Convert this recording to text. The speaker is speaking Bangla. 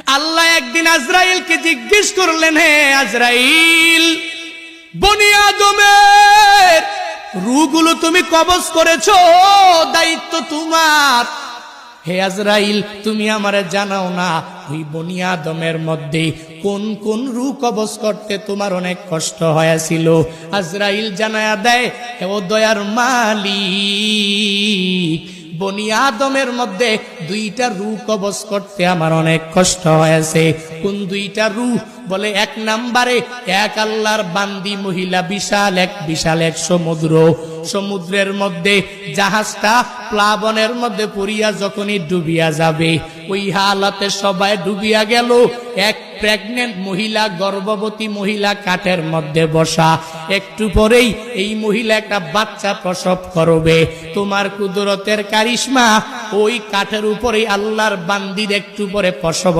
আল্লাহ একদিন আজরাইলকে জিজ্ঞেস করলেন, হে আজরাইল, বনি আদমের রূহগুলো তুমি কবজ করেছো, দায়িত্ব তোমার। হে আজরাইল, তুমি আমারে জানাও না ওই বনি আদমের মধ্যে কোন কোন রূহ কবজ করতে তোমার অনেক কষ্ট হয়েছিল। আজরাইল জানায়া দেয়, হে ও দয়ার মালিক, বনি আদমের মধ্যে দুইটা রূহ কবজ করতে আমার অনেক কষ্ট হয়েছে। কোন দুইটা রূহ? বলে, এক নম্বরে এক আল্লাহর বান্দি মহিলা, বিশাল এক সমুদ্রের মধ্যে জাহাজটা প্লাবনের মধ্যে পড়িয়া যখনই ডুবিয়া যাবে, ওই হালাতে সবাই ডুবিয়া গেল। এক প্রেগনেন্ট মহিলা, গর্ভবতী মহিলা কাঠের মধ্যে বসা, একটু পরেই এই মহিলা একটা বাচ্চা প্রসব করবে। তোমার কুদরতের কারিশমা, ওই কাঠের উপরেই আল্লাহর বান্দির একটু পরে প্রসব